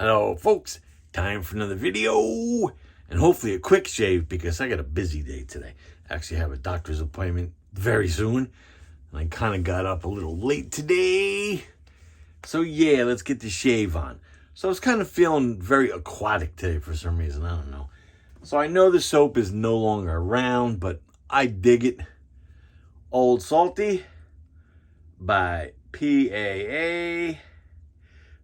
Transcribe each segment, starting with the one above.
Hello folks, time for another video and hopefully a quick shave because I got a busy day today. I actually have a doctor's appointment very soon and I kind of got up a little late today. So yeah, let's get the shave on. So I was kind of feeling very aquatic today for some reason, I don't know. So I know the soap is no longer around, but I dig it. Old Salty by PAA.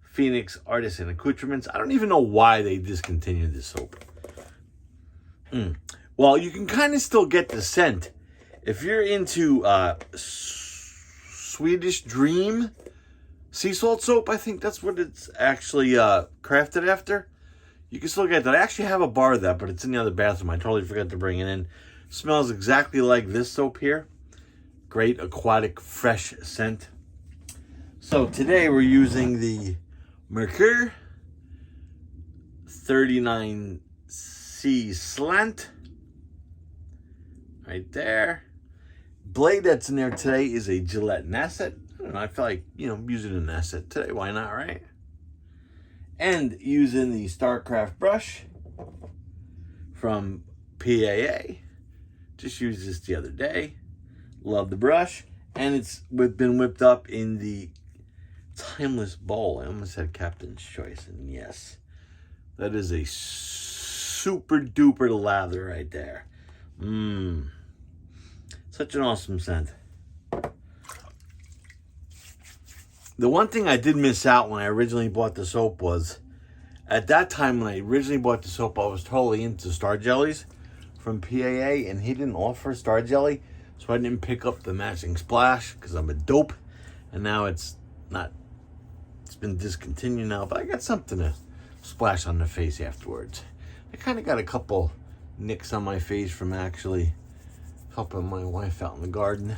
Phoenix Artisan Accoutrements. I don't even know why they discontinued this soap. Well, you can kind of still get the scent. If you're into Swedish Dream sea salt soap, I think that's what it's actually crafted after. You can still get that. I actually have a bar of that, but it's in the other bathroom. I totally forgot to bring it in. Smells exactly like this soap here. Great aquatic fresh scent. So today we're using the Merkur 39c slant. Right there. Blade that's in there today is a Gillette Nasset. I don't know, I feel like, using a Nasset today. Why not, right? And using the Starcraft Brush from PAA. Just used this the other day. Love the brush. And it's been whipped up in the Timeless Bowl. I almost said Captain's Choice, and yes, that is a super duper lather right there. Such an awesome scent. The one thing I did miss out when I originally bought the soap was, at that time when I originally bought the soap, I was totally into Star Jellies from PAA, and he didn't offer Star Jelly, so I didn't pick up the matching splash because I'm a dope, and now it's been discontinued now, but I got something to splash on the face afterwards. I kind of got a couple nicks on my face from actually helping my wife out in the garden.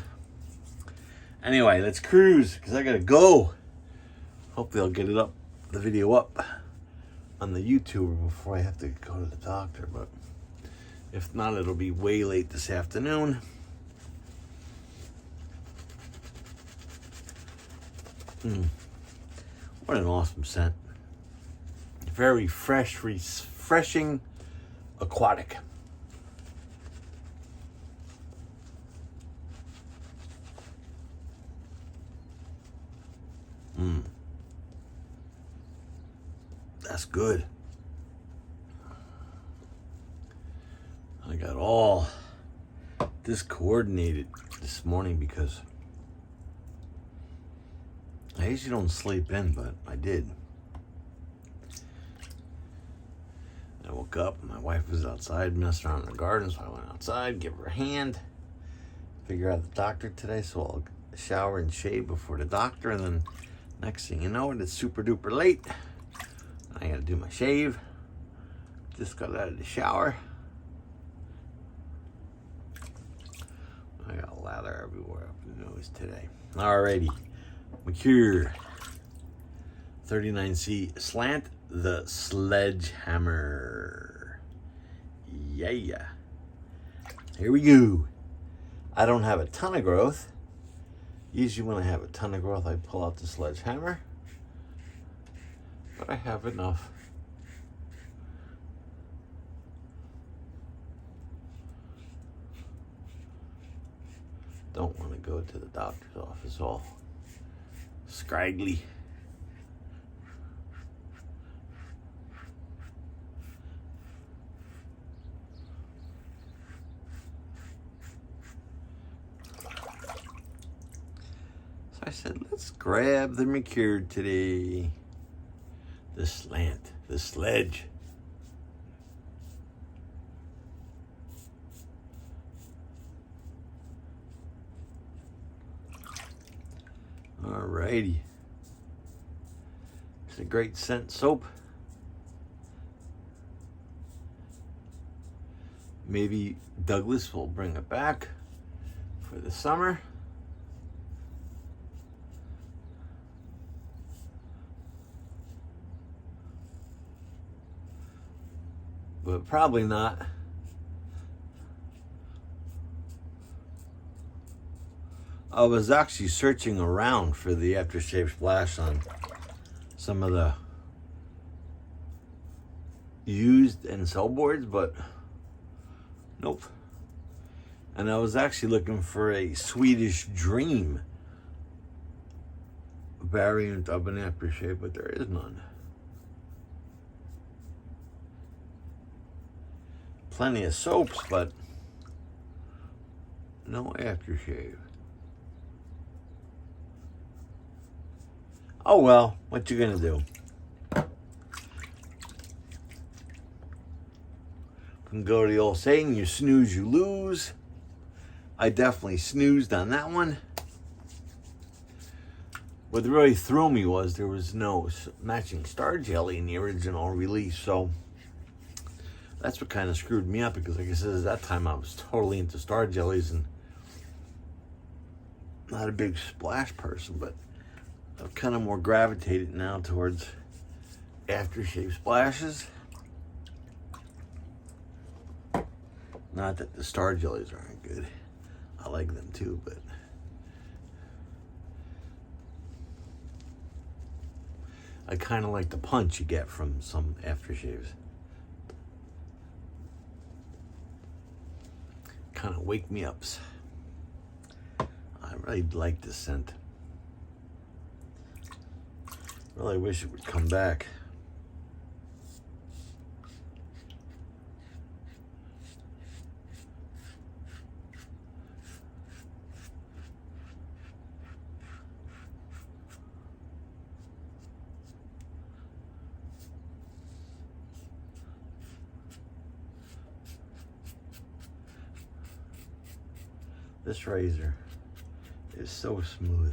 Anyway, let's cruise because I gotta go. Hopefully I'll get the video up on the YouTuber before I have to go to the doctor, but if not, it'll be way late this afternoon. What an awesome scent. Very fresh, refreshing, aquatic. That's good. I got all this coordinated this morning because I usually don't sleep in, but I did. I woke up, my wife was outside messing around in the garden, so I went outside, give her a hand, figure out the doctor today, so I'll shower and shave before the doctor, and then next thing you know, it's super duper late. I gotta do my shave. Just got out of the shower. I got lather everywhere up the nose today. Alrighty. Merkur 39c slant, the sledgehammer. Yeah. Here we go. I don't have a ton of growth. Usually when I have a ton of growth, I pull out the sledgehammer. But I have enough. Don't want to go to the doctor's office all scraggly. So I said, let's grab the Merkur today. The slant, the sledge. Alrighty. It's a great scent soap. Maybe Douglas will bring it back for the summer. But probably not. I was actually searching around for the aftershave splash on some of the used and cell boards, but nope. And I was actually looking for a Swedish Dream variant of an aftershave, but there is none. Plenty of soaps, but no aftershave. Oh well, what you gonna do? Can go to the old saying, you snooze, you lose. I definitely snoozed on that one. What really threw me was there was no matching Star Jelly in the original release, so that's what kind of screwed me up, because like I said, at that time I was totally into Star Jellies and not a big splash person, but I've kind of more gravitated now towards aftershave splashes. Not that the Star Jellies aren't good. I like them too, but I kind of like the punch you get from some aftershaves. Kind of wake me ups. I really like this scent. Really wish it would come back. This razor is so smooth.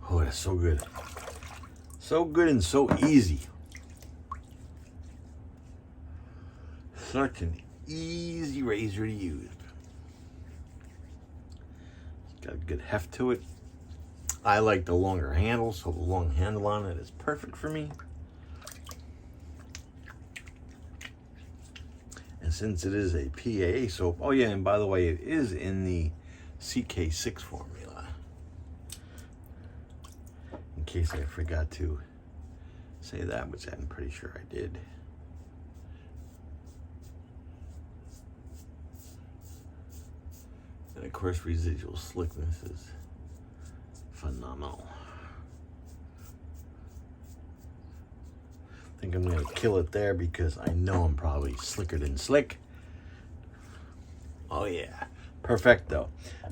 Oh, that's so good. So good and so easy. Such an easy razor to use. Got a good heft to it. I like the longer handle, so the long handle on it is perfect for me. And since it is a PAA soap, oh yeah, and by the way, it is in the CK6 formula. In case I forgot to say that, which I'm pretty sure I did. And of course, residual slickness is phenomenal. I think I'm gonna kill it there because I know I'm probably slicker than slick. Oh yeah, perfecto.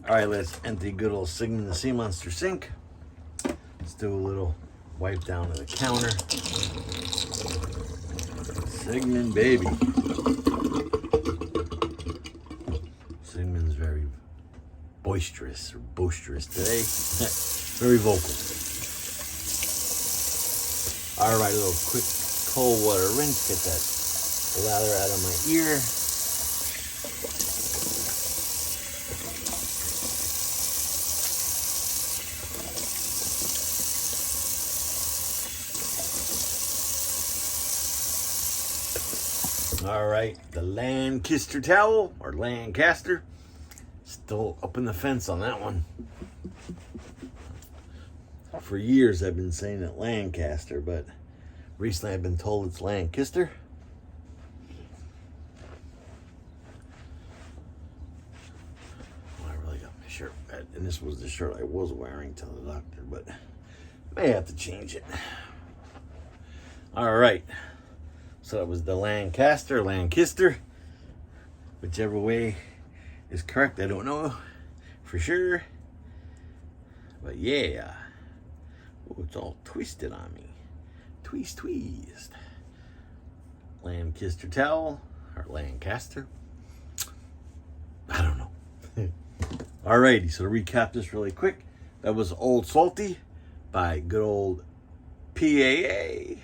All right, let's empty good old Sigmund the Sea Monster sink. Let's do a little wipe down of the counter. Sigmund, baby. Sigmund's very boisterous or boisterous today. Very vocal. All right, a little quick cold water rinse. Get that lather out of my ear. All right, the Lancaster Towel, or Lancaster. Still up in the fence on that one. For years I've been saying it Lancaster, but recently I've been told it's Lancaster. Well, I really got my shirt wet, and this was the shirt I was wearing to the doctor, but may have to change it. All right, so that was the Lancaster, whichever way is correct. I don't know for sure, but yeah. Oh, it's all twisted on me. Twist. Lancaster Towel, or Lancaster. I don't know. Alrighty, so to recap this really quick, that was Old Salty by good old PAA.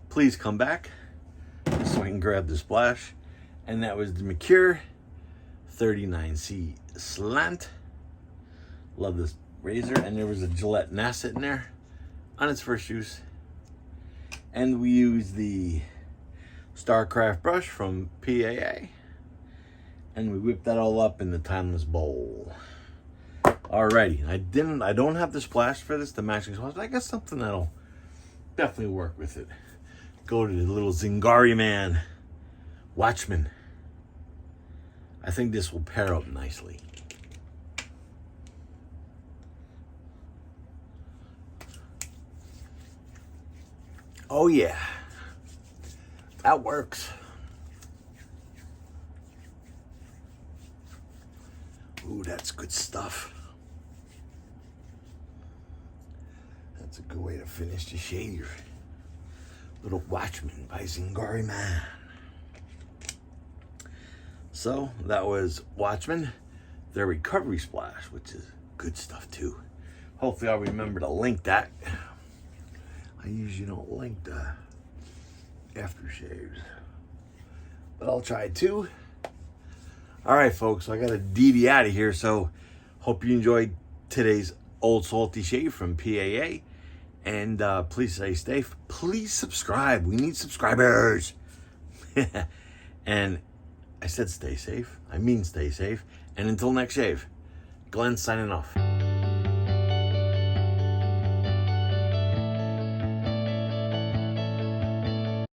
Please come back so I can grab the splash. And that was the Merkur 39c Slant Love this razor. And there was a Gillette Nasset in there on its first use. And we use the Starcraft Brush from PAA. And we whipped that all up in the Timeless Bowl. Alrighty, I don't have the splash for this, the matching splash, but I got something that'll definitely work with it. Go to the little Zingari Man Watchman. I think this will pair up nicely. Oh yeah, that works. Ooh, that's good stuff. That's a good way to finish the shave. Little Watchman by Zingari Man. So that was Watchman, their recovery splash, which is good stuff too. Hopefully I'll remember to link that. I usually don't link the aftershaves, but I'll try to. All right, folks, I got to DD out of here. So hope you enjoyed today's Old Salty Shave from PAA. And please stay safe. Please subscribe. We need subscribers. And I said stay safe. I mean stay safe. And until next shave, Glenn signing off.